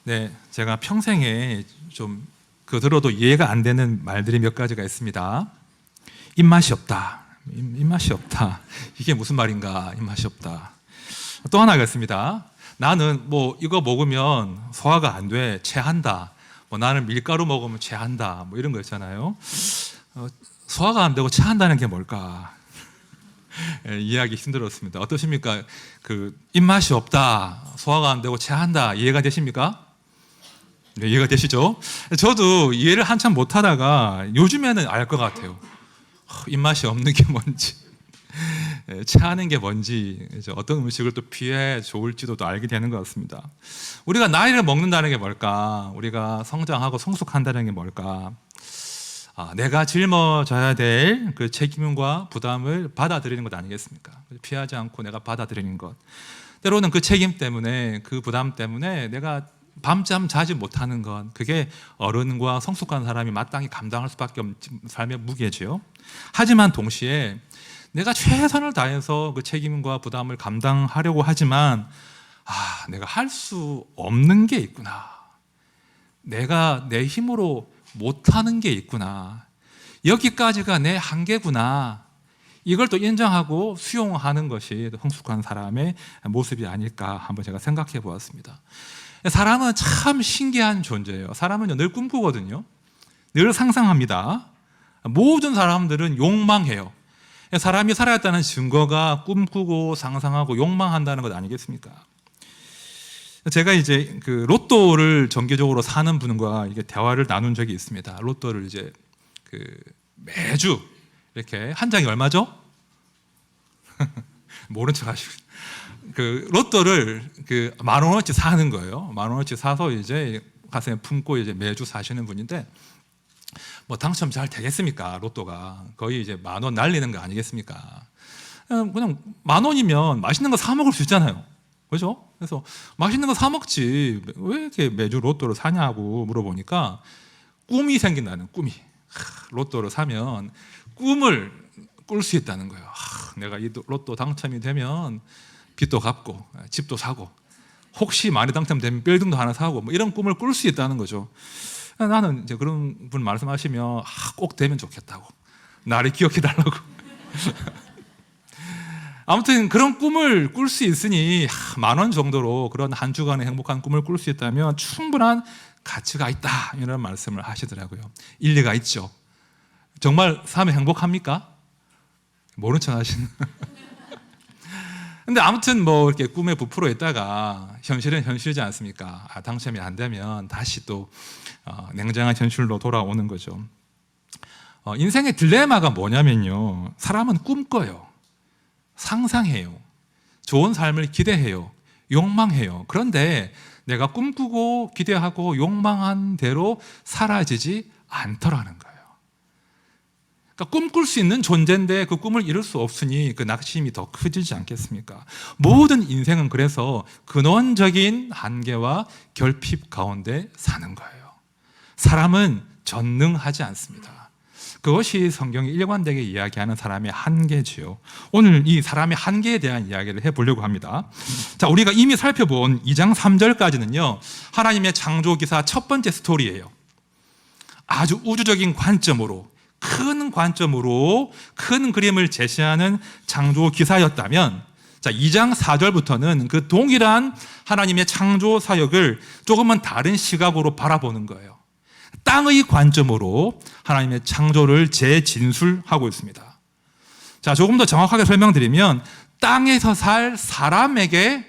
네, 제가 평생에 좀 들어도 이해가 안 되는 말들이 몇 가지가 있습니다. 입맛이 없다. 입맛이 없다. 이게 무슨 말인가? 입맛이 없다. 또 하나가 있습니다. 나는 이거 먹으면 소화가 안 돼. 체한다. 나는 밀가루 먹으면 체한다. 이런 거 있잖아요. 소화가 안 되고 체한다는 게 뭘까? 이해하기 힘들었습니다. 어떠십니까? 입맛이 없다. 소화가 안 되고 체한다. 이해가 되십니까? 네, 이해가 되시죠? 저도 이해를 한참 못 하다가 요즘에는 알 것 같아요. 입맛이 없는 게 뭔지, 체하는 게 뭔지, 어떤 음식을 또 피해 좋을지도 또 알게 되는 것 같습니다. 우리가 나이를 먹는다는 게 뭘까? 우리가 성장하고 성숙한다는 게 뭘까? 내가 짊어져야 될 그 책임과 부담을 받아들이는 것 아니겠습니까? 피하지 않고 내가 받아들이는 것. 때로는 그 책임 때문에, 그 부담 때문에 내가 밤잠 자지 못하는 것, 그게 어른과 성숙한 사람이 마땅히 감당할 수밖에 없는 삶의 무게죠. 하지만 동시에 내가 최선을 다해서 그 책임과 부담을 감당하려고 하지만 내가 할 수 없는 게 있구나. 내가 내 힘으로 못하는 게 있구나. 여기까지가 내 한계구나. 이걸 또 인정하고 수용하는 것이 성숙한 사람의 모습이 아닐까 한번 제가 생각해 보았습니다. 사람은 참 신기한 존재예요. 사람은 늘 꿈꾸거든요. 늘 상상합니다. 모든 사람들은 욕망해요. 사람이 살아있다는 증거가 꿈꾸고 상상하고 욕망한다는 것 아니겠습니까? 제가 이제 로또를 정기적으로 사는 분과 이게 대화를 나눈 적이 있습니다. 로또를 이제 매주 이렇게 한 장이 얼마죠? 모른 척 하시고. 로또를 10,000원어치 사는 거예요. 10,000원어치 사서 이제 가슴에 품고 이제 매주 사시는 분인데, 당첨 잘 되겠습니까? 로또가 거의 이제 10,000원 날리는 거 아니겠습니까? 그냥 10,000원이면 맛있는 거 사 먹을 수 있잖아요. 그렇죠? 그래서 맛있는 거 사 먹지 왜 이렇게 매주 로또를 사냐고 물어보니까 꿈이 생긴다는, 꿈이. 로또를 사면 꿈을 꿀 수 있다는 거예요. 내가 이 로또 당첨이 되면 빚도 갚고 집도 사고 혹시 많이 당첨되면 빌딩도 하나 사고 이런 꿈을 꿀 수 있다는 거죠. 나는 이제 그런 분 말씀하시면 꼭 되면 좋겠다고, 나를 기억해 달라고. 아무튼 그런 꿈을 꿀 수 있으니 10,000원 정도로 그런 한 주간의 행복한 꿈을 꿀 수 있다면 충분한 가치가 있다, 이런 말씀을 하시더라고요. 일리가 있죠. 정말 사면 행복합니까? 모른 척 하시는. 근데 아무튼 이렇게 꿈에 부풀어 있다가 현실은 현실이지 않습니까? 당첨이 안 되면 다시 또 냉정한 현실로 돌아오는 거죠. 인생의 딜레마가 뭐냐면요, 사람은 꿈꿔요, 상상해요, 좋은 삶을 기대해요, 욕망해요. 그런데 내가 꿈꾸고 기대하고 욕망한 대로 사라지지 않더라는 거예요. 그러니까 꿈꿀 수 있는 존재인데 그 꿈을 이룰 수 없으니 그 낙심이 더 커지지 않겠습니까? 모든 인생은 그래서 근원적인 한계와 결핍 가운데 사는 거예요. 사람은 전능하지 않습니다. 그것이 성경이 일관되게 이야기하는 사람의 한계지요. 오늘 이 사람의 한계에 대한 이야기를 해보려고 합니다. 자, 우리가 이미 살펴본 2장 3절까지는요, 하나님의 창조기사 첫 번째 스토리예요. 아주 우주적인 관점으로, 큰 그림을 제시하는 창조 기사였다면, 자, 2장 4절부터는 그 동일한 하나님의 창조 사역을 조금은 다른 시각으로 바라보는 거예요. 땅의 관점으로 하나님의 창조를 재진술하고 있습니다. 자, 조금 더 정확하게 설명드리면 땅에서 살 사람에게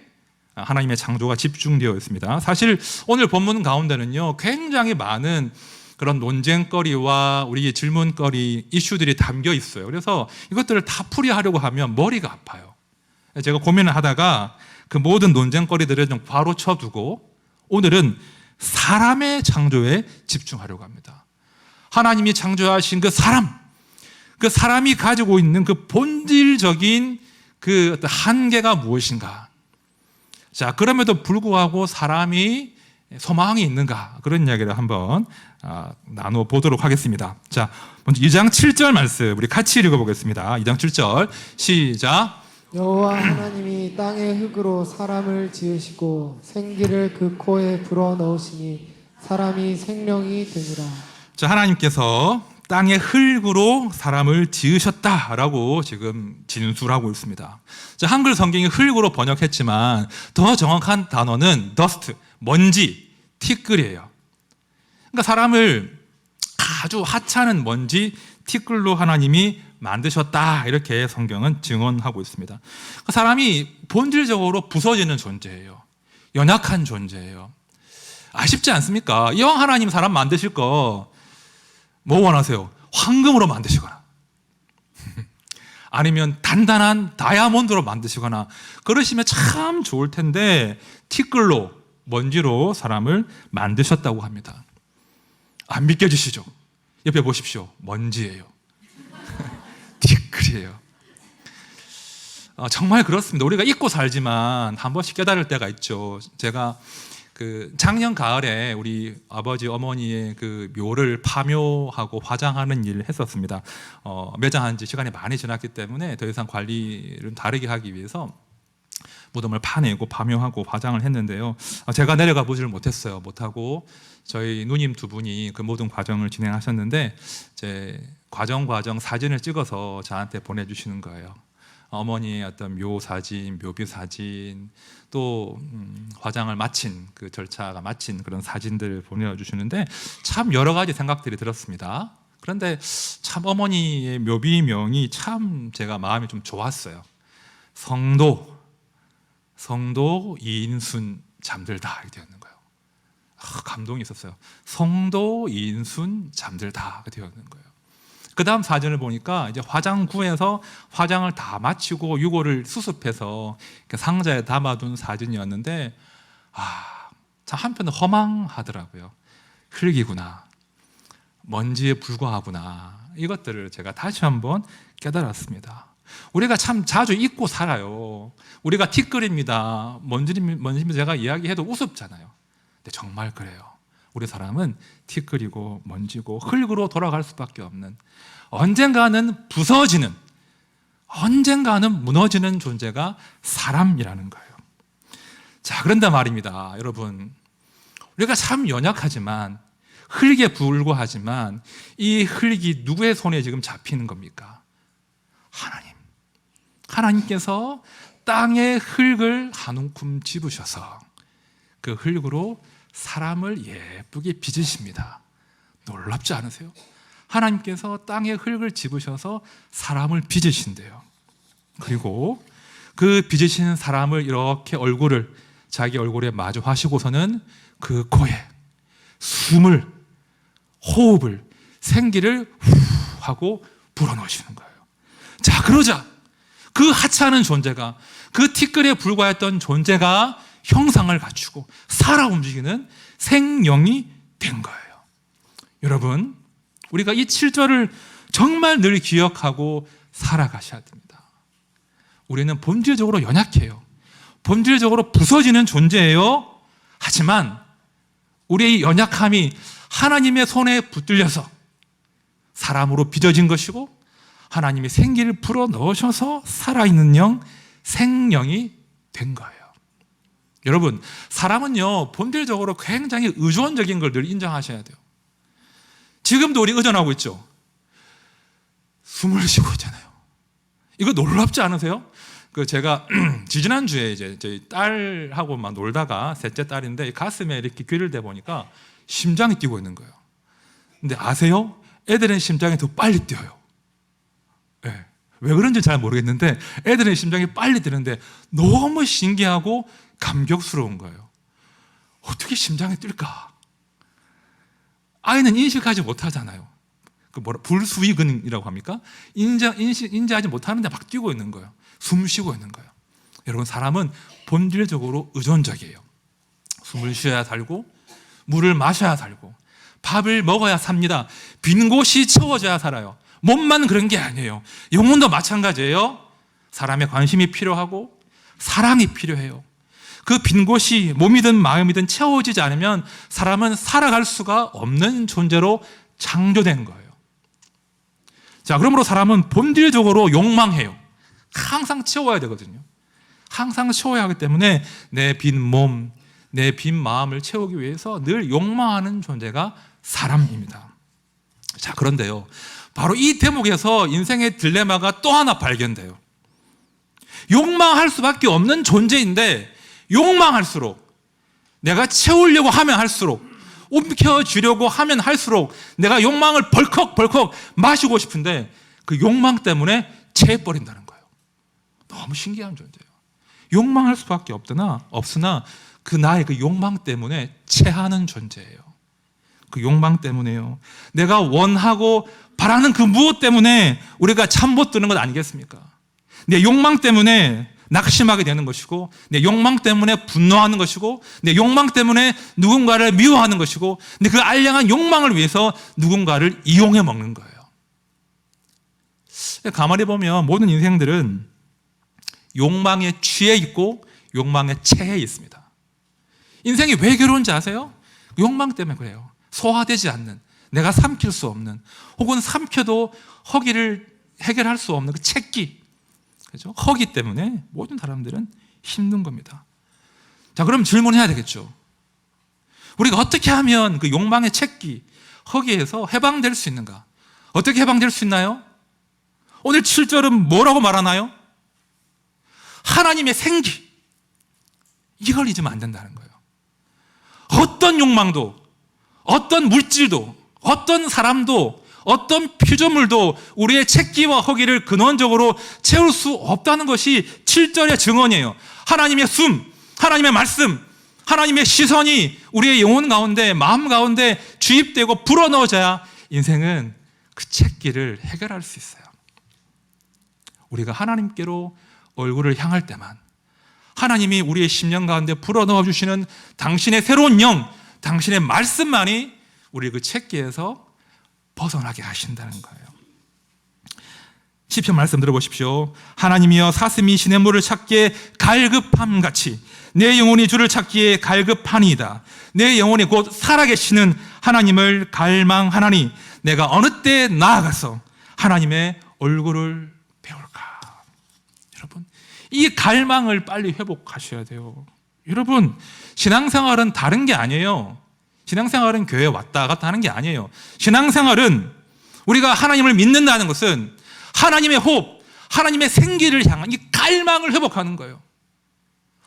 하나님의 창조가 집중되어 있습니다. 사실 오늘 본문 가운데는요, 굉장히 많은 그런 논쟁거리와 우리 질문거리, 이슈들이 담겨 있어요. 그래서 이것들을 다 풀이하려고 하면 머리가 아파요. 제가 고민을 하다가 그 모든 논쟁거리들을 좀 바로 쳐두고 오늘은 사람의 창조에 집중하려고 합니다. 하나님이 창조하신 그 사람이 가지고 있는 그 본질적인 그 어떤 한계가 무엇인가? 자, 그럼에도 불구하고 사람이 소망이 있는가? 그런 이야기를 한번 나눠보도록 하겠습니다. 자, 먼저 2장 7절 말씀 우리 같이 읽어보겠습니다. 2장 7절 시작. 여호와 하나님이 땅의 흙으로 사람을 지으시고 생기를 그 코에 불어넣으시니 사람이 생명이 되니라. 자, 하나님께서 땅의 흙으로 사람을 지으셨다라고 지금 진술하고 있습니다. 자, 한글 성경이 흙으로 번역했지만 더 정확한 단어는 dust, 먼지, 티끌이에요. 그러니까 사람을 아주 하찮은 먼지, 티끌로 하나님이 만드셨다, 이렇게 성경은 증언하고 있습니다. 사람이 본질적으로 부서지는 존재예요. 연약한 존재예요. 아쉽지 않습니까? 이왕 하나님 사람 만드실 거 뭐 원하세요? 황금으로 만드시거나 아니면 단단한 다이아몬드로 만드시거나 그러시면 참 좋을 텐데 티끌로, 먼지로 사람을 만드셨다고 합니다. 안 믿겨지시죠? 옆에 보십시오. 먼지예요. 티끌이에요. 정말 그렇습니다. 우리가 잊고 살지만 한 번씩 깨달을 때가 있죠. 제가 작년 가을에 우리 아버지 어머니의 그 묘를 파묘하고 화장하는 일을 했었습니다. 매장한 지 시간이 많이 지났기 때문에 더 이상 관리를 다르게 하기 위해서 무덤을 파내고 파묘하고 화장을 했는데요. 제가 내려가 보지를 못하고 저희 누님 두 분이 그 모든 과정을 진행하셨는데 제 과정 사진을 찍어서 저한테 보내주시는 거예요. 어머니의 어떤 묘 사진, 묘비 사진, 또 화장을 마친 그 절차가 마친 그런 사진들을 보내주시는데 참 여러 가지 생각들이 들었습니다. 그런데 참 어머니의 묘비명이 참 제가 마음이 좀 좋았어요. 성도 이인순 잠들다, 이렇게 되어 있는 거예요. 감동이 있었어요. 성도 이인순 잠들다, 이렇게 되어 있는 거예요. 그 다음 사진을 보니까 이제 화장구에서 화장을 다 마치고 유골을 수습해서 상자에 담아둔 사진이었는데, 참 한편은 허망하더라고요. 흙이구나, 먼지에 불과하구나, 이것들을 제가 다시 한번 깨달았습니다. 우리가 참 자주 잊고 살아요. 우리가 티끌입니다, 먼지입니다 제가 이야기해도 우습잖아요. 근데 정말 그래요. 우리 사람은 티끌이고 먼지고 흙으로 돌아갈 수밖에 없는, 언젠가는 부서지는, 언젠가는 무너지는 존재가 사람이라는 거예요. 자, 그런데 말입니다, 여러분, 우리가 참 연약하지만, 흙에 불과하지만 이 흙이 누구의 손에 지금 잡히는 겁니까? 하나님께서 땅의 흙을 한 움큼 집으셔서 그 흙으로 사람을 예쁘게 빚으십니다. 놀랍지 않으세요? 하나님께서 땅의 흙을 집으셔서 사람을 빚으신대요. 그리고 그 빚으신 사람을 이렇게 자기 얼굴에 마주 하시고서는 그 코에 숨을, 호흡을, 생기를 후 하고 불어넣으시는 거예요. 자, 그러자 그 하찮은 존재가, 그 티끌에 불과했던 존재가 형상을 갖추고 살아 움직이는 생명이 된 거예요. 여러분, 우리가 이 7절을 정말 늘 기억하고 살아가셔야 됩니다. 우리는 본질적으로 연약해요. 본질적으로 부서지는 존재예요. 하지만 우리의 연약함이 하나님의 손에 붙들려서 사람으로 빚어진 것이고, 하나님이 생기를 불어넣으셔서 살아있는 영, 생명이 된 거예요. 여러분, 사람은요 본질적으로 굉장히 의존적인 걸 늘 인정하셔야 돼요. 지금도 우리 의존하고 있죠. 숨을 쉬고 있잖아요. 이거 놀랍지 않으세요? 제가 지지난주에 이제 저희 딸하고 막 놀다가, 셋째 딸인데 가슴에 이렇게 귀를 대보니까 심장이 뛰고 있는 거예요. 근데 아세요? 애들은 심장이 더 빨리 뛰어요. 네. 왜 그런지 잘 모르겠는데 애들은 심장이 빨리 뛰는데 너무 신기하고 감격스러운 거예요. 어떻게 심장이 뛸까? 아이는 인식하지 못하잖아요. 불수의근이라고 합니까? 인지하지 못하는데 막 뛰고 있는 거예요. 숨 쉬고 있는 거예요. 여러분, 사람은 본질적으로 의존적이에요. 숨을 쉬어야 살고, 물을 마셔야 살고, 밥을 먹어야 삽니다. 빈 곳이 채워져야 살아요. 몸만 그런 게 아니에요. 영혼도 마찬가지예요. 사람의 관심이 필요하고 사랑이 필요해요. 그 빈 곳이 몸이든 마음이든 채워지지 않으면 사람은 살아갈 수가 없는 존재로 창조된 거예요. 자, 그러므로 사람은 본질적으로 욕망해요. 항상 채워야 되거든요. 항상 채워야 하기 때문에 내 빈 몸, 내 빈 마음을 채우기 위해서 늘 욕망하는 존재가 사람입니다. 자, 그런데요, 바로 이 대목에서 인생의 딜레마가 또 하나 발견돼요. 욕망할 수밖에 없는 존재인데 욕망할수록, 내가 채우려고 하면 할수록, 움켜쥐려고 하면 할수록 내가 욕망을 벌컥벌컥 마시고 싶은데 그 욕망 때문에 체해버린다는 거예요. 너무 신기한 존재예요. 욕망할 수밖에 없으나 그 나의 그 욕망 때문에 체하는 존재예요. 그 욕망 때문에요. 내가 원하고 바라는 그 무엇 때문에 우리가 잠 못 드는 것 아니겠습니까? 내 욕망 때문에 낙심하게 되는 것이고, 내 욕망 때문에 분노하는 것이고, 내 욕망 때문에 누군가를 미워하는 것이고, 근데 그 알량한 욕망을 위해서 누군가를 이용해 먹는 거예요. 가만히 보면 모든 인생들은 욕망에 취해 있고 욕망에 체해 있습니다. 인생이 왜 괴로운지 아세요? 욕망 때문에 그래요. 소화되지 않는, 내가 삼킬 수 없는, 혹은 삼켜도 허기를 해결할 수 없는 그 채기, 그렇죠? 허기 때문에 모든 사람들은 힘든 겁니다. 자, 그럼 질문해야 되겠죠. 우리가 어떻게 하면 그 욕망의 채기, 허기에서 해방될 수 있는가? 어떻게 해방될 수 있나요? 오늘 7절은 뭐라고 말하나요? 하나님의 생기, 이걸 잊으면 안 된다는 거예요. 어떤 욕망도, 어떤 물질도, 어떤 사람도, 어떤 피조물도 우리의 채기와 허기를 근원적으로 채울 수 없다는 것이 7절의 증언이에요. 하나님의 숨, 하나님의 말씀, 하나님의 시선이 우리의 영혼 가운데, 마음 가운데 주입되고 불어넣어져야 인생은 그 채기를 해결할 수 있어요. 우리가 하나님께로 얼굴을 향할 때만, 하나님이 우리의 심령 가운데 불어넣어 주시는 당신의 새로운 영, 당신의 말씀만이 우리 그 채기에서 벗어나게 하신다는 거예요. 시편 말씀 들어보십시오. 하나님이여 사슴이 시냇물을 찾기에 갈급함같이 내 영혼이 주를 찾기에 갈급하니이다. 내 영혼이 곧 살아계시는 하나님을 갈망하나니 내가 어느 때 나아가서 하나님의 얼굴을 배울까. 여러분, 이 갈망을 빨리 회복하셔야 돼요. 여러분, 신앙생활은 다른 게 아니에요. 신앙생활은 교회에 왔다 갔다 하는 게 아니에요. 신앙생활은 우리가 하나님을 믿는다는 것은 하나님의 호흡, 하나님의 생기를 향한 이 갈망을 회복하는 거예요.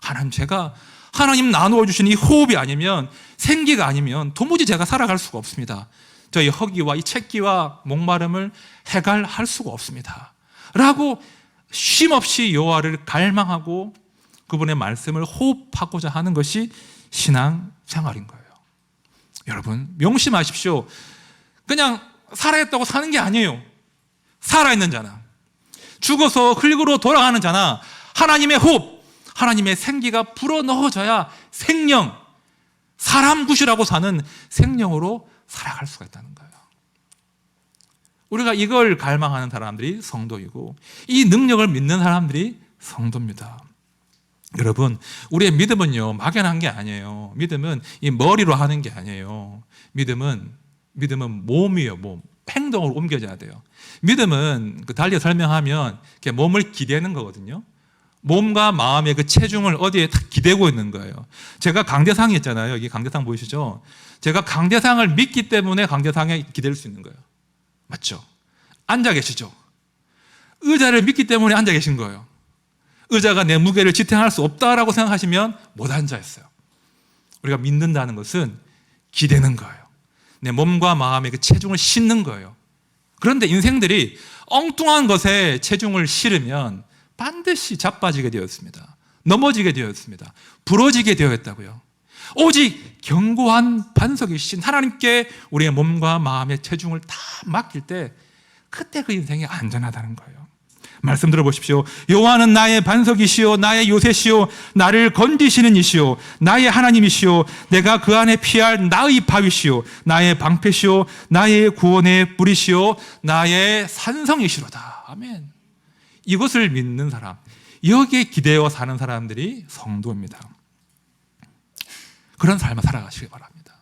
하나님, 제가 하나님 나누어 주신 이 호흡이 아니면, 생기가 아니면 도무지 제가 살아갈 수가 없습니다. 저희 허기와 이 채기와 목마름을 해갈할 수가 없습니다. 라고 쉼없이 여호와를 갈망하고 그분의 말씀을 호흡하고자 하는 것이 신앙생활인 거예요. 여러분, 명심하십시오. 그냥 살아있다고 사는 게 아니에요. 살아있는 자나, 죽어서 흙으로 돌아가는 자나 하나님의 호흡, 하나님의 생기가 불어넣어져야 생명, 사람 구실하고 사는 생명으로 살아갈 수가 있다는 거예요. 우리가 이걸 갈망하는 사람들이 성도이고, 이 능력을 믿는 사람들이 성도입니다. 여러분, 우리의 믿음은요, 막연한 게 아니에요. 믿음은 이 머리로 하는 게 아니에요. 믿음은 몸이에요. 몸. 행동으로 옮겨져야 돼요. 믿음은 달리 설명하면 이렇게 몸을 기대는 거거든요. 몸과 마음의 그 체중을 어디에 딱 기대고 있는 거예요. 제가 강대상이 있잖아요. 여기 강대상 보이시죠? 제가 강대상을 믿기 때문에 강대상에 기댈 수 있는 거예요. 맞죠? 앉아 계시죠? 의자를 믿기 때문에 앉아 계신 거예요. 의자가 내 무게를 지탱할 수 없다라고 생각하시면 못 앉아 있어요. 우리가 믿는다는 것은 기대는 거예요. 내 몸과 마음의 그 체중을 싣는 거예요. 그런데 인생들이 엉뚱한 것에 체중을 실으면 반드시 자빠지게 되었습니다. 넘어지게 되었습니다. 부러지게 되었다고요. 오직 견고한 반석이신 하나님께 우리의 몸과 마음의 체중을 다 맡길 때, 그때 그 인생이 안전하다는 거예요. 말씀 들어보십시오. 여호와는 나의 반석이시요 나의 요새시요 나를 건지시는 이시요 나의 하나님이시요 내가 그 안에 피할 나의 바위시요 나의 방패시요 나의 구원의 뿌리시요 나의 산성이시로다. 아멘. 이것을 믿는 사람, 여기에 기대어 사는 사람들이 성도입니다. 그런 삶을 살아가시기 바랍니다.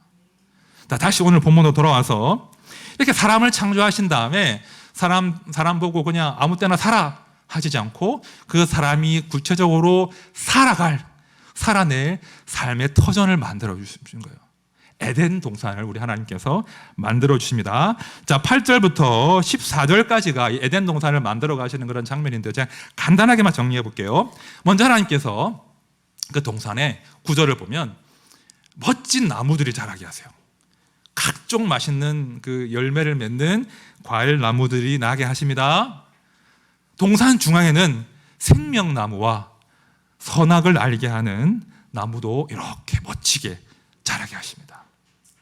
다시 오늘 본문으로 돌아와서, 이렇게 사람을 창조하신 다음에 사람 보고 그냥 아무 때나 살아 하시지 않고 그 사람이 구체적으로 살아낼 삶의 터전을 만들어 주신 거예요. 에덴 동산을 우리 하나님께서 만들어 주십니다. 자, 8절부터 14절까지가 이 에덴 동산을 만들어 가시는 그런 장면인데 제가 간단하게만 정리해 볼게요. 먼저 하나님께서 그 동산의 구절을 보면 멋진 나무들이 자라게 하세요. 각종 맛있는 그 열매를 맺는 과일 나무들이 나게 하십니다. 동산 중앙에는 생명나무와 선악을 알게 하는 나무도 이렇게 멋지게 자라게 하십니다.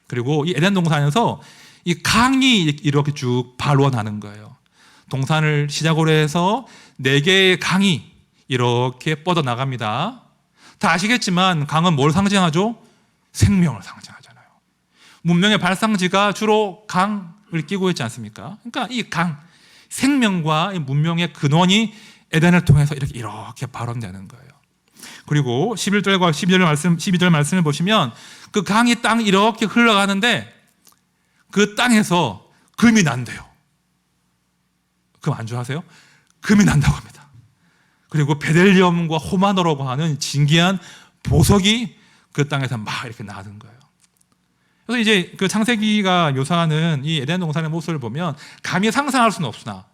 그리고 이 에덴 동산에서 이 강이 이렇게 쭉 발원하는 거예요. 동산을 시작으로 해서 4개의 강이 이렇게 뻗어나갑니다. 다 아시겠지만 강은 뭘 상징하죠? 생명을 상징하잖아요. 문명의 발상지가 주로 강을 끼고 있지 않습니까? 그러니까 이 강, 생명과 이 문명의 근원이 에덴을 통해서 이렇게 발원되는 거예요. 그리고 11절과 12절 말씀을 보시면 그 강이 땅 이렇게 흘러가는데 그 땅에서 금이 난대요. 금 안 좋아하세요? 금이 난다고 합니다. 그리고 베델리엄과 호마노라고 하는 진귀한 보석이 그 땅에서 막 이렇게 나는 거예요. 그래서 이제 그 창세기가 묘사하는 이 에덴 동산의 모습을 보면 감히 상상할 수는 없으나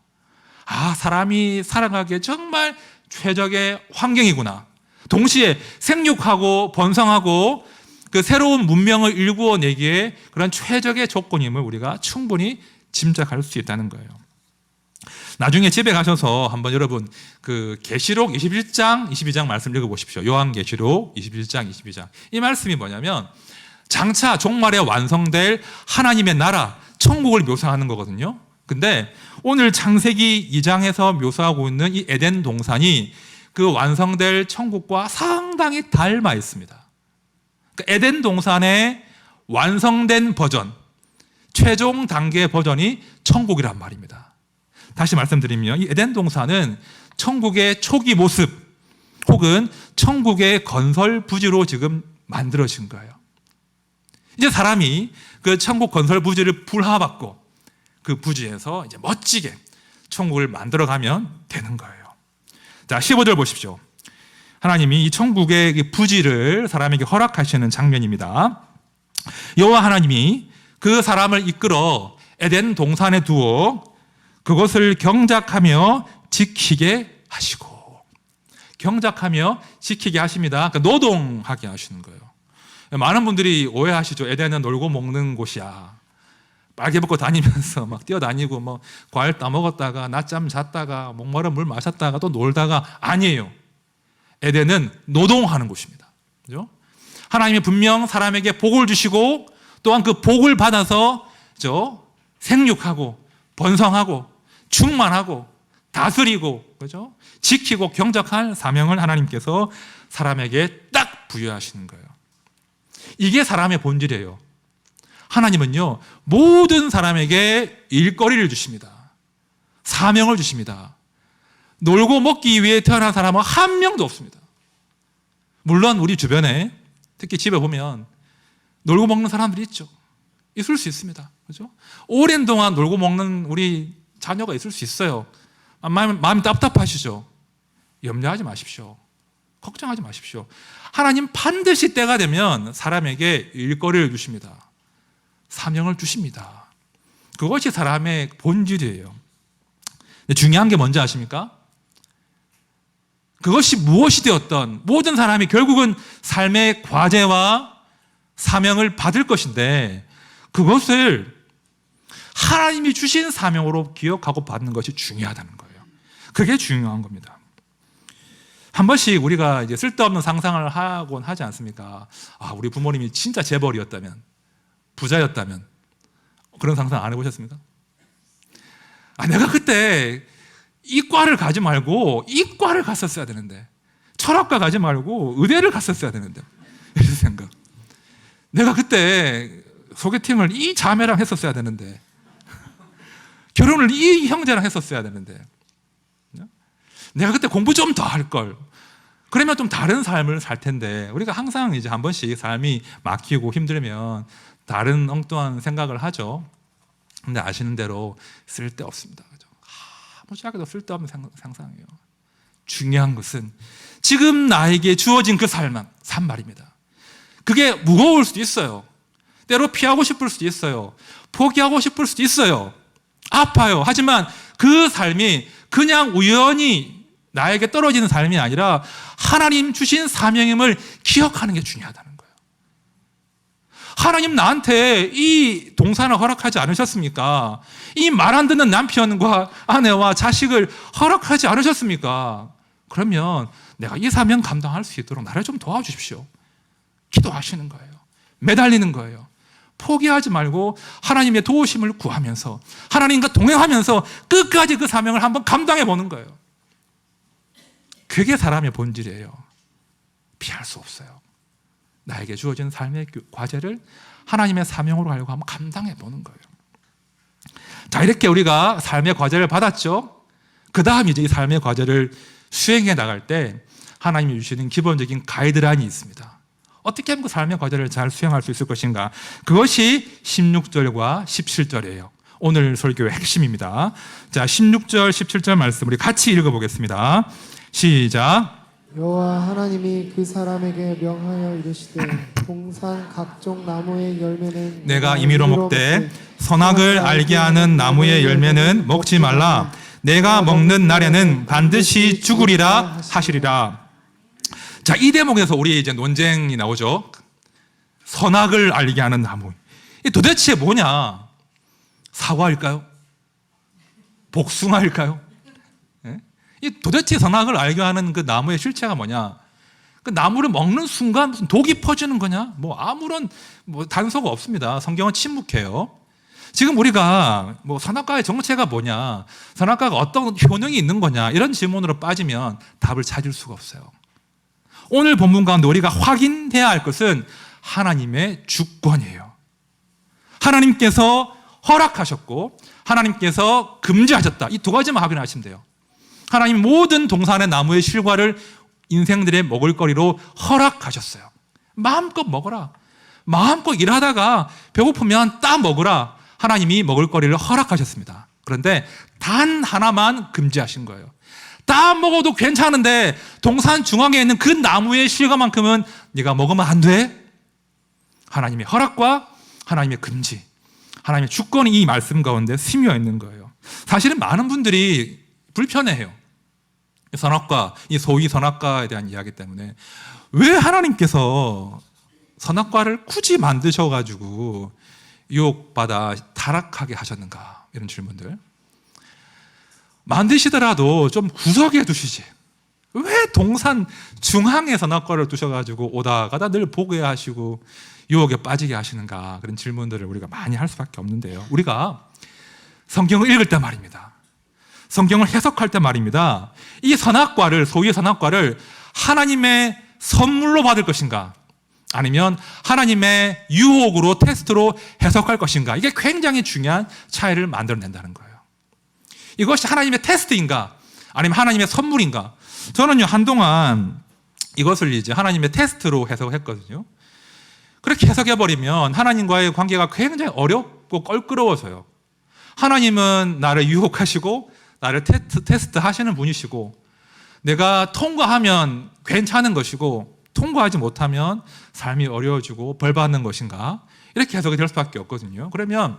사람이 살아가기에 정말 최적의 환경이구나. 동시에 생육하고 번성하고 그 새로운 문명을 일구어내기에 그런 최적의 조건임을 우리가 충분히 짐작할 수 있다는 거예요. 나중에 집에 가셔서 한번 여러분 그 계시록 21장, 22장 말씀 읽어보십시오. 요한계시록 21장, 22장. 이 말씀이 뭐냐면 장차 종말에 완성될 하나님의 나라, 천국을 묘사하는 거거든요. 근데 오늘 창세기 2장에서 묘사하고 있는 이 에덴 동산이 그 완성될 천국과 상당히 닮아 있습니다. 그러니까 에덴 동산의 완성된 버전, 최종 단계 버전이 천국이란 말입니다. 다시 말씀드리면 이 에덴 동산은 천국의 초기 모습 혹은 천국의 건설 부지로 지금 만들어진 거예요. 이제 사람이 그 천국 건설 부지를 불화받고 그 부지에서 이제 멋지게 천국을 만들어가면 되는 거예요. 자, 15절 보십시오. 하나님이 이 천국의 부지를 사람에게 허락하시는 장면입니다. 여호와 하나님이 그 사람을 이끌어 에덴 동산에 두어 그것을 경작하며 지키게 하시고, 경작하며 지키게 하십니다. 그러니까 노동하게 하시는 거예요. 많은 분들이 오해하시죠. 에덴은 놀고 먹는 곳이야. 빨개 벗고 다니면서 막 뛰어다니고 뭐 과일 따먹었다가 낮잠 잤다가 목마른 물 마셨다가 또 놀다가, 아니에요. 에덴은 노동하는 곳입니다. 그죠? 하나님이 분명 사람에게 복을 주시고 또한 그 복을 받아서 생육하고 번성하고 충만하고 다스리고, 그죠? 지키고 경작할 사명을 하나님께서 사람에게 딱 부여하시는 거예요. 이게 사람의 본질이에요. 하나님은요, 모든 사람에게 일거리를 주십니다. 사명을 주십니다. 놀고 먹기 위해 태어난 사람은 한 명도 없습니다. 물론 우리 주변에 특히 집에 보면 놀고 먹는 사람들이 있죠. 있을 수 있습니다. 그죠? 오랜 동안 놀고 먹는 우리 자녀가 있을 수 있어요. 마음이 답답하시죠? 염려하지 마십시오. 걱정하지 마십시오. 하나님 반드시 때가 되면 사람에게 일거리를 주십니다. 사명을 주십니다. 그것이 사람의 본질이에요. 중요한 게 뭔지 아십니까? 그것이 무엇이 되었던 모든 사람이 결국은 삶의 과제와 사명을 받을 것인데, 그것을 하나님이 주신 사명으로 기억하고 받는 것이 중요하다는 거예요. 그게 중요한 겁니다. 한 번씩 우리가 이제 쓸데없는 상상을 하곤 하지 않습니까? 우리 부모님이 진짜 재벌이었다면, 부자였다면, 그런 상상 안 해보셨습니까? 내가 그때 이과를 가지 말고 이과를 갔었어야 되는데, 철학과 가지 말고 의대를 갔었어야 되는데, 이런 생각. 내가 그때 소개팅을 이 자매랑 했었어야 되는데, 결혼을 이 형제랑 했었어야 되는데, 내가 그때 공부 좀 더 할 걸. 그러면 좀 다른 삶을 살 텐데. 우리가 항상 이제 한 번씩 삶이 막히고 힘들면 다른 엉뚱한 생각을 하죠. 근데 아시는 대로 쓸데없습니다. 그죠? 무지하게도 쓸데없는 상상이에요. 중요한 것은 지금 나에게 주어진 그 삶 말입니다. 그게 무거울 수도 있어요. 때로 피하고 싶을 수도 있어요. 포기하고 싶을 수도 있어요. 아파요. 하지만 그 삶이 그냥 우연히 나에게 떨어지는 삶이 아니라 하나님 주신 사명임을 기억하는 게 중요하다는 거예요. 하나님 나한테 이 동산을 허락하지 않으셨습니까? 이 말 안 듣는 남편과 아내와 자식을 허락하지 않으셨습니까? 그러면 내가 이 사명 감당할 수 있도록 나를 좀 도와주십시오. 기도하시는 거예요. 매달리는 거예요. 포기하지 말고 하나님의 도우심을 구하면서 하나님과 동행하면서 끝까지 그 사명을 한번 감당해 보는 거예요. 그게 사람의 본질이에요. 피할 수 없어요. 나에게 주어진 삶의 과제를 하나님의 사명으로 알고 한번 감당해 보는 거예요. 자, 이렇게 우리가 삶의 과제를 받았죠. 그 다음 이제 이 삶의 과제를 수행해 나갈 때 하나님이 주시는 기본적인 가이드라인이 있습니다. 어떻게 하면 그 삶의 과제를 잘 수행할 수 있을 것인가? 그것이 16절과 17절이에요. 오늘 설교의 핵심입니다. 자, 16절, 17절 말씀 우리 같이 읽어보겠습니다. 시작. 여호와 하나님이 그 사람에게 명하여 이르시되 동산 각종 나무의 열매는 내가 임의로 먹되 선악을 알게 하는 나무의 열매는 먹지 말라. 내가 먹는 날에는 반드시 죽으리라 하시리라. 자, 이 대목에서 우리 이제 논쟁이 나오죠. 선악을 알게 하는 나무. 이 도대체 뭐냐? 사과일까요? 복숭아일까요? 이 도대체 선악을 알게 하는 그 나무의 실체가 뭐냐? 그 나무를 먹는 순간 무슨 독이 퍼지는 거냐? 뭐 아무런 단서가 없습니다. 성경은 침묵해요. 지금 우리가 선악과의 정체가 뭐냐? 선악과가 어떤 효능이 있는 거냐? 이런 질문으로 빠지면 답을 찾을 수가 없어요. 오늘 본문 가운데 우리가 확인해야 할 것은 하나님의 주권이에요. 하나님께서 허락하셨고 하나님께서 금지하셨다. 이 두 가지만 확인하시면 돼요. 하나님 모든 동산의 나무의 실과를 인생들의 먹을거리로 허락하셨어요. 마음껏 먹어라. 마음껏 일하다가 배고프면 따 먹으라. 하나님이 먹을거리를 허락하셨습니다. 그런데 단 하나만 금지하신 거예요. 따 먹어도 괜찮은데 동산 중앙에 있는 그 나무의 실과만큼은 네가 먹으면 안 돼. 하나님의 허락과 하나님의 금지, 하나님의 주권이 이 말씀 가운데 스며 있는 거예요. 사실은 많은 분들이 불편해해요. 선악과, 이 소위 선악과에 대한 이야기 때문에 왜 하나님께서 선악과를 굳이 만드셔가지고 유혹받아 타락하게 하셨는가, 이런 질문들. 만드시더라도 좀 구석에 두시지. 왜 동산 중앙에 선악과를 두셔가지고 오다 가다 늘 보게 하시고 유혹에 빠지게 하시는가, 그런 질문들을 우리가 많이 할 수밖에 없는데요. 우리가 성경을 읽을 때 말입니다. 성경을 해석할 때 말입니다. 이 선악과를, 소위 선악과를 하나님의 선물로 받을 것인가, 아니면 하나님의 유혹으로, 테스트로 해석할 것인가, 이게 굉장히 중요한 차이를 만들어낸다는 거예요. 이것이 하나님의 테스트인가, 아니면 하나님의 선물인가. 저는요, 한동안 이것을 이제 하나님의 테스트로 해석했거든요. 그렇게 해석해버리면 하나님과의 관계가 굉장히 어렵고 껄끄러워져요. 하나님은 나를 유혹하시고 나를 테스트 하시는 분이시고, 내가 통과하면 괜찮은 것이고 통과하지 못하면 삶이 어려워지고 벌 받는 것인가, 이렇게 해석이 될 수밖에 없거든요. 그러면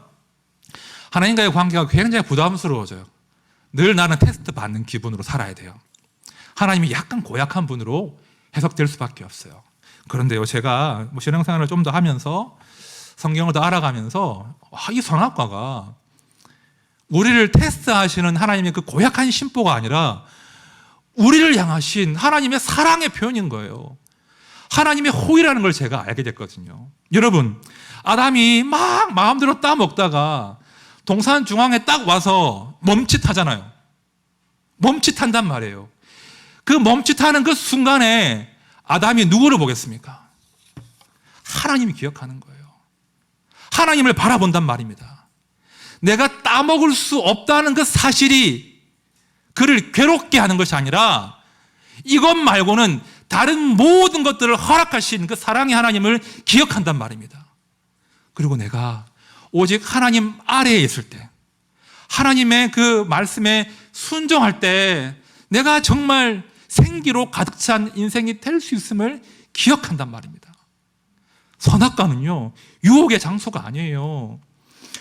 하나님과의 관계가 굉장히 부담스러워져요. 늘 나는 테스트 받는 기분으로 살아야 돼요. 하나님이 약간 고약한 분으로 해석될 수밖에 없어요. 그런데요, 제가 신앙생활을 좀 더 하면서 성경을 더 알아가면서 이 선악과가 우리를 테스트하시는 하나님의 그 고약한 심보가 아니라 우리를 향하신 하나님의 사랑의 표현인 거예요. 하나님의 호의라는 걸 제가 알게 됐거든요. 여러분, 아담이 막 마음대로 따먹다가 동산 중앙에 딱 와서 멈칫하잖아요. 멈칫한단 말이에요. 그 멈칫하는 그 순간에 아담이 누구를 보겠습니까? 하나님이 기억하는 거예요. 하나님을 바라본단 말입니다. 내가 따먹을 수 없다는 그 사실이 그를 괴롭게 하는 것이 아니라 이것 말고는 다른 모든 것들을 허락하신 그 사랑의 하나님을 기억한단 말입니다. 그리고 내가 오직 하나님 아래에 있을 때, 하나님의 그 말씀에 순종할 때 내가 정말 생기로 가득 찬 인생이 될 수 있음을 기억한단 말입니다. 선악과는요, 유혹의 장소가 아니에요.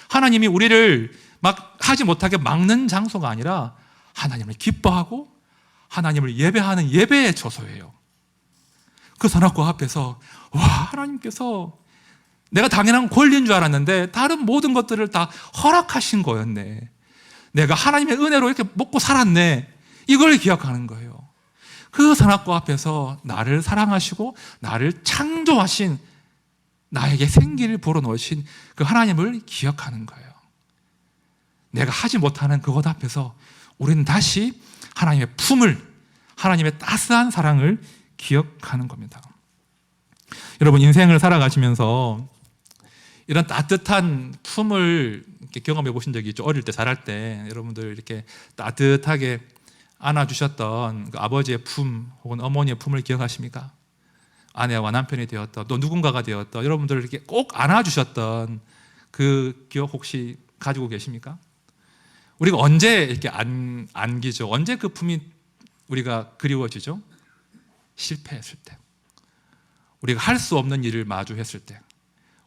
하나님이 우리를 막 하지 못하게 막는 장소가 아니라 하나님을 기뻐하고 하나님을 예배하는 예배의 처소예요. 그 선악과 앞에서 와, 하나님께서 내가 당연한 권리인 줄 알았는데 다른 모든 것들을 다 허락하신 거였네. 내가 하나님의 은혜로 이렇게 먹고 살았네. 이걸 기억하는 거예요. 그 선악과 앞에서 나를 사랑하시고 나를 창조하신, 나에게 생기를 불어넣으신 그 하나님을 기억하는 거예요. 내가 하지 못하는 그것 앞에서 우리는 다시 하나님의 품을, 하나님의 따스한 사랑을 기억하는 겁니다. 여러분, 인생을 살아가시면서 이런 따뜻한 품을 이렇게 경험해 보신 적이 있죠? 어릴 때, 자랄 때 여러분들 이렇게 따뜻하게 안아주셨던 그 아버지의 품 혹은 어머니의 품을 기억하십니까? 아내와 남편이 되었던, 또 누군가가 되었던, 여러분들을 이렇게 꼭 안아주셨던 그 기억 혹시 가지고 계십니까? 우리가 언제 이렇게 안기죠? 언제 그 품이 우리가 그리워지죠? 실패했을 때, 우리가 할 수 없는 일을 마주했을 때,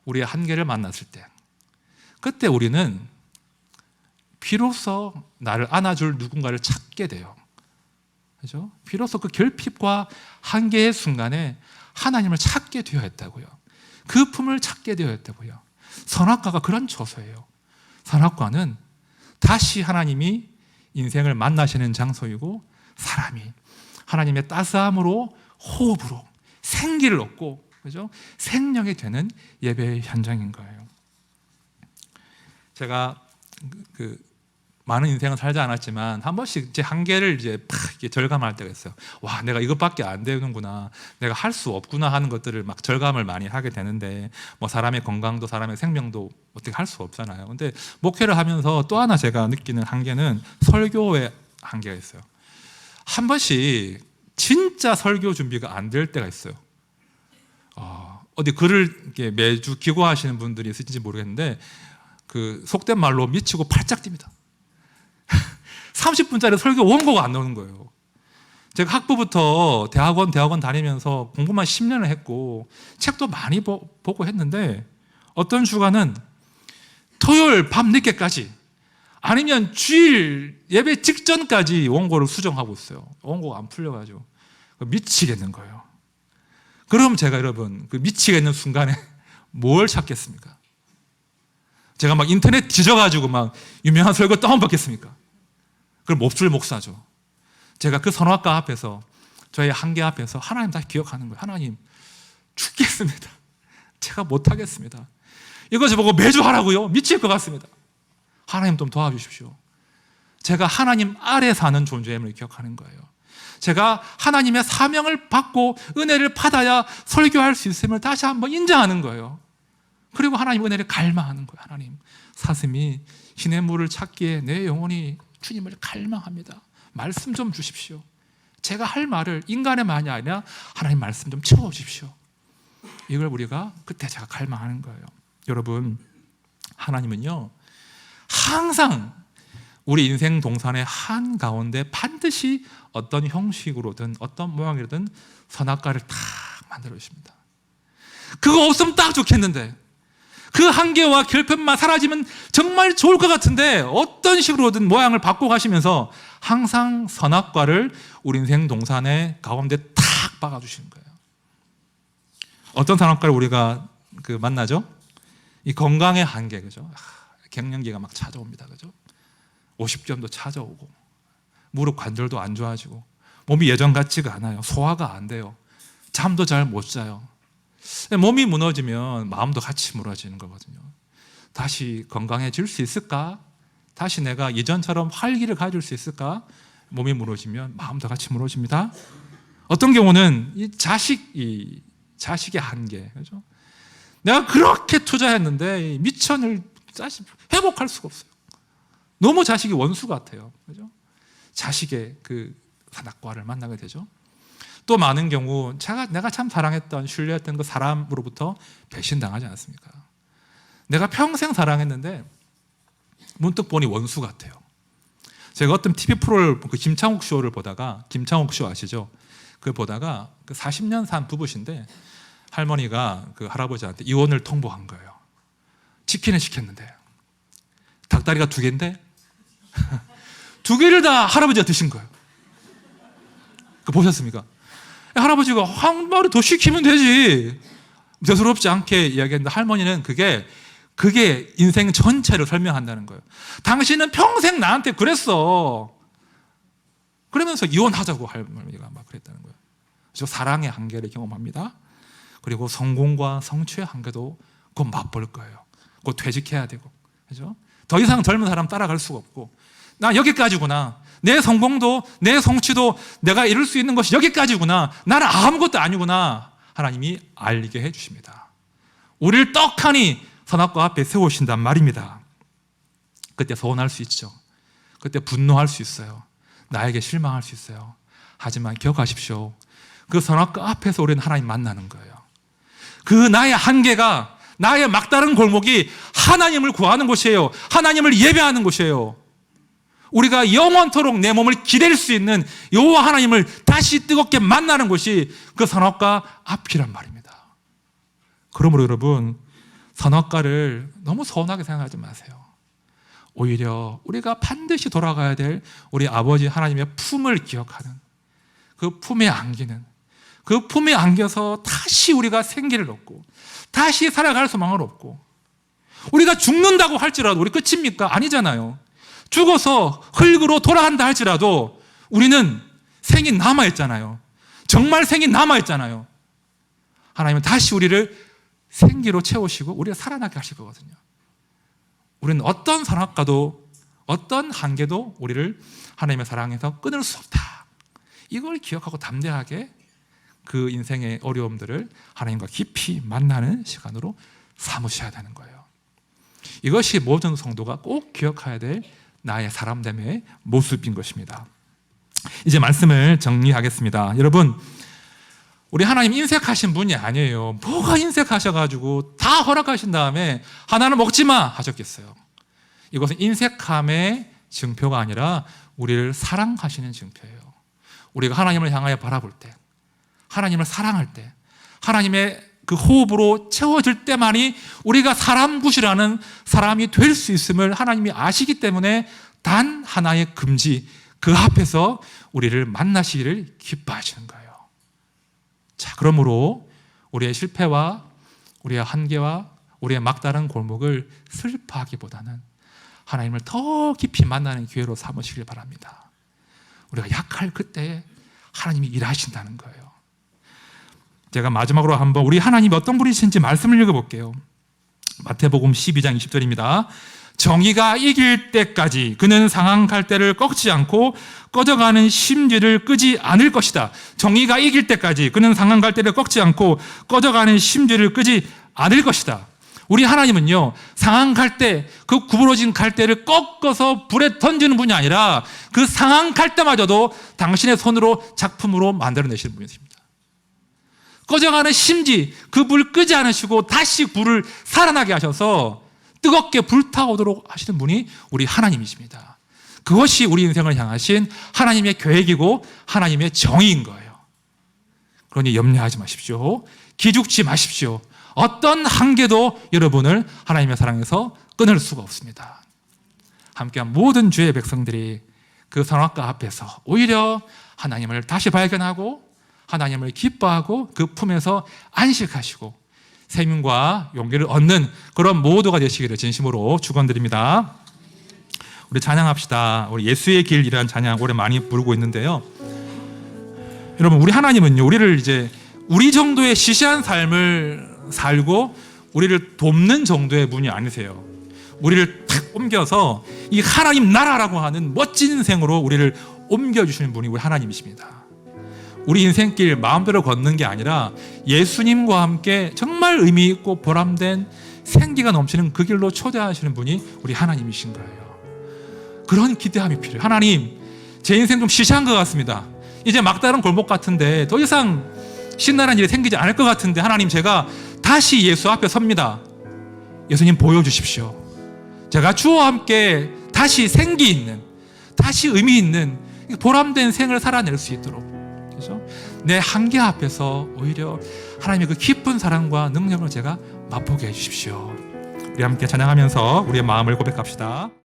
우리의 한계를 만났을 때, 그때 우리는 비로소 나를 안아줄 누군가를 찾게 돼요. 그죠? 비로소 그 결핍과 한계의 순간에 하나님을 찾게 되어 했다고요. 그 품을 찾게 되어 했다고요. 선악과가 그런 처소예요. 선악과는 다시 하나님이 인생을 만나시는 장소이고, 사람이 하나님의 따스함으로, 호흡으로 생기를 얻고, 그죠? 생명이 되는 예배의 현장인 거예요. 제가 많은 인생을 살지 않았지만 한 번씩 제 한계를 이제 팍 이렇게 절감할 때가 있어요. 와, 내가 이것밖에 안 되는구나, 내가 할 수 없구나 하는 것들을 막 절감을 많이 하게 되는데, 뭐 사람의 건강도 사람의 생명도 어떻게 할 수 없잖아요. 근데 목회를 하면서 또 하나 제가 느끼는 한계는 설교의 한계가 있어요. 한 번씩 진짜 설교 준비가 안 될 때가 있어요. 어디 글을 이렇게 매주 기고하시는 분들이 있을지 모르겠는데, 그 속된 말로 미치고 팔짝 뜁니다. 30분짜리 설교 원고가 안 나오는 거예요. 제가 학부부터 대학원 다니면서 공부만 10년을 했고 책도 많이 보고 했는데, 어떤 주간은 토요일 밤 늦게까지, 아니면 주일 예배 직전까지 원고를 수정하고 있어요. 원고가 안 풀려가지고 미치겠는 거예요. 그럼 제가 여러분, 그 미치겠는 순간에 뭘 찾겠습니까? 제가 막 인터넷 뒤져가지고 막 유명한 설교 다운받겠습니까? 그럼 몹쓸 목사죠. 제가 그 선악과 앞에서, 저의 한계 앞에서 하나님 다시 기억하는 거예요. 하나님, 죽겠습니다. 제가 못하겠습니다. 이것을 보고 매주 하라고요? 미칠 것 같습니다. 하나님 좀 도와주십시오. 제가 하나님 아래 사는 존재임을 기억하는 거예요. 제가 하나님의 사명을 받고 은혜를 받아야 설교할 수 있음을 다시 한번 인정하는 거예요. 그리고 하나님 은혜를 갈망하는 거예요. 하나님, 사슴이 신의 물을 찾기에 내 영혼이 주님을 갈망합니다. 말씀 좀 주십시오. 제가 할 말을 인간의 말이 아니라 하나님 말씀 좀 채워주십시오. 이걸 우리가 그때 제가 갈망하는 거예요. 여러분, 하나님은요, 항상 우리 인생 동산의 한가운데 반드시 어떤 형식으로든 어떤 모양이든 선악과를 딱 만들어 주십니다. 그거 없으면 딱 좋겠는데, 그 한계와 결핍만 사라지면 정말 좋을 것 같은데, 어떤 식으로든 모양을 바꿔 가시면서 항상 선악과를 우리 인생 동산의 가운데 탁 박아주시는 거예요. 어떤 선악과를 우리가 만나죠? 이 건강의 한계, 그죠? 갱년기가 막 찾아옵니다, 그죠? 50점도 찾아오고, 무릎 관절도 안 좋아지고, 몸이 예전 같지가 않아요. 소화가 안 돼요. 잠도 잘 못 자요. 몸이 무너지면 마음도 같이 무너지는 거거든요. 다시 건강해질 수 있을까? 다시 내가 예전처럼 활기를 가질 수 있을까? 몸이 무너지면 마음도 같이 무너집니다. 어떤 경우는 이 자식의 한계, 그죠? 내가 그렇게 투자했는데 미천을 다시 회복할 수가 없어요. 너무 자식이 원수 같아요, 그죠? 자식의 그 선악과를 만나게 되죠. 또 많은 경우 내가 참 사랑했던, 신뢰했던 그 사람으로부터 배신당하지 않습니까? 내가 평생 사랑했는데 문득 보니 원수 같아요. 제가 어떤 TV 프로를 그 김창욱 쇼를 보다가, 김창욱 쇼 아시죠? 그걸 보다가 그 40년 산 부부신데 할머니가 그 할아버지한테 이혼을 통보한 거예요. 치킨을 시켰는데 닭다리가 2개인데 2개를 다 할아버지가 드신 거예요. 그 보셨습니까? 할아버지가 한 마리 더 시키면 되지. 대수롭지 않게 이야기했는데 할머니는 그게 인생 전체를 설명한다는 거예요. 당신은 평생 나한테 그랬어. 그러면서 이혼하자고 할머니가 막 그랬다는 거예요. 저 사랑의 한계를 경험합니다. 그리고 성공과 성취의 한계도 곧 맛볼 거예요. 곧 퇴직해야 되고, 그죠? 더 이상 젊은 사람 따라갈 수가 없고, 나 여기까지구나. 내 성공도 내 성취도 내가 이룰 수 있는 것이 여기까지구나. 나는 아무것도 아니구나. 하나님이 알게 해주십니다. 우리를 떡하니 선악과 앞에 세우신단 말입니다. 그때 서운할 수 있죠. 그때 분노할 수 있어요. 나에게 실망할 수 있어요. 하지만 기억하십시오. 그 선악과 앞에서 우리는 하나님 만나는 거예요. 그 나의 한계가, 나의 막다른 골목이 하나님을 구하는 곳이에요. 하나님을 예배하는 곳이에요. 우리가 영원토록 내 몸을 기댈 수 있는 여호와 하나님을 다시 뜨겁게 만나는 곳이 그 선악과 앞이란 말입니다. 그러므로 여러분, 선악과를 너무 서운하게 생각하지 마세요. 오히려 우리가 반드시 돌아가야 될 우리 아버지 하나님의 품을 기억하는, 그 품에 안기는, 그 품에 안겨서 다시 우리가 생기를 얻고 다시 살아갈 소망을 얻고, 우리가 죽는다고 할지라도 우리 끝입니까? 아니잖아요. 죽어서 흙으로 돌아간다 할지라도 우리는 생이 남아있잖아요. 정말 생이 남아있잖아요. 하나님은 다시 우리를 생기로 채우시고 우리가 살아나게 하실 거거든요. 우리는 어떤 선악과도 어떤 한계도 우리를 하나님의 사랑에서 끊을 수 없다. 이걸 기억하고 담대하게 그 인생의 어려움들을 하나님과 깊이 만나는 시간으로 삼으셔야 되는 거예요. 이것이 모든 성도가 꼭 기억해야 될 나의 사람됨의 모습인 것입니다. 이제 말씀을 정리하겠습니다. 여러분, 우리 하나님 인색하신 분이 아니에요. 뭐가 인색하셔가지고 다 허락하신 다음에 하나는 먹지 마 하셨겠어요. 이것은 인색함의 증표가 아니라 우리를 사랑하시는 증표예요. 우리가 하나님을 향하여 바라볼 때, 하나님을 사랑할 때, 하나님의 그 호흡으로 채워질 때만이 우리가 사람 굿이라는 사람이 될 수 있음을 하나님이 아시기 때문에 단 하나의 금지, 그 앞에서 우리를 만나시기를 기뻐하시는 거예요. 자, 그러므로 우리의 실패와 우리의 한계와 우리의 막다른 골목을 슬퍼하기보다는 하나님을 더 깊이 만나는 기회로 삼으시길 바랍니다. 우리가 약할 그때에 하나님이 일하신다는 거예요. 제가 마지막으로 한번 우리 하나님이 어떤 분이신지 말씀을 읽어볼게요. 마태복음 12장 20절입니다. 정의가 이길 때까지 그는 상한 갈대를 꺾지 않고 꺼져가는 심지를 끄지 않을 것이다. 정의가 이길 때까지 그는 상한 갈대를 꺾지 않고 꺼져가는 심지를 끄지 않을 것이다. 우리 하나님은요, 상한 갈대, 그 구부러진 갈대를 꺾어서 불에 던지는 분이 아니라 그 상한 갈대마저도 당신의 손으로 작품으로 만들어내시는 분이십니다. 꺼져가는 심지, 그 불 끄지 않으시고 다시 불을 살아나게 하셔서 뜨겁게 불타오도록 하시는 분이 우리 하나님이십니다. 그것이 우리 인생을 향하신 하나님의 계획이고 하나님의 정의인 거예요. 그러니 염려하지 마십시오. 기죽지 마십시오. 어떤 한계도 여러분을 하나님의 사랑에서 끊을 수가 없습니다. 함께한 모든 주의 백성들이 그 선악과 앞에서 오히려 하나님을 다시 발견하고 하나님을 기뻐하고 그 품에서 안식하시고 생명과 용기를 얻는 그런 모두가 되시기를 진심으로 축원드립니다. 우리 찬양합시다. 우리 예수의 길이라는 찬양 올해 많이 부르고 있는데요. 여러분, 우리 하나님은요, 우리를 이제 우리 정도의 시시한 삶을 살고 우리를 돕는 정도의 분이 아니세요. 우리를 탁 옮겨서 이 하나님 나라라고 하는 멋진 인생으로 우리를 옮겨주시는 분이 우리 하나님이십니다. 우리 인생길 마음대로 걷는 게 아니라 예수님과 함께 정말 의미 있고 보람된 생기가 넘치는 그 길로 초대하시는 분이 우리 하나님이신 거예요. 그런 기대함이 필요해요. 하나님, 제 인생 좀 시시한 것 같습니다. 이제 막다른 골목 같은데 더 이상 신나는 일이 생기지 않을 것 같은데 하나님, 제가 다시 예수 앞에 섭니다. 예수님 보여주십시오. 제가 주와 함께 다시 생기 있는, 다시 의미 있는 보람된 생을 살아낼 수 있도록, 그죠? 내 한계 앞에서 오히려 하나님의 그 깊은 사랑과 능력을 제가 맛보게 해주십시오. 우리 함께 찬양하면서 우리의 마음을 고백합시다.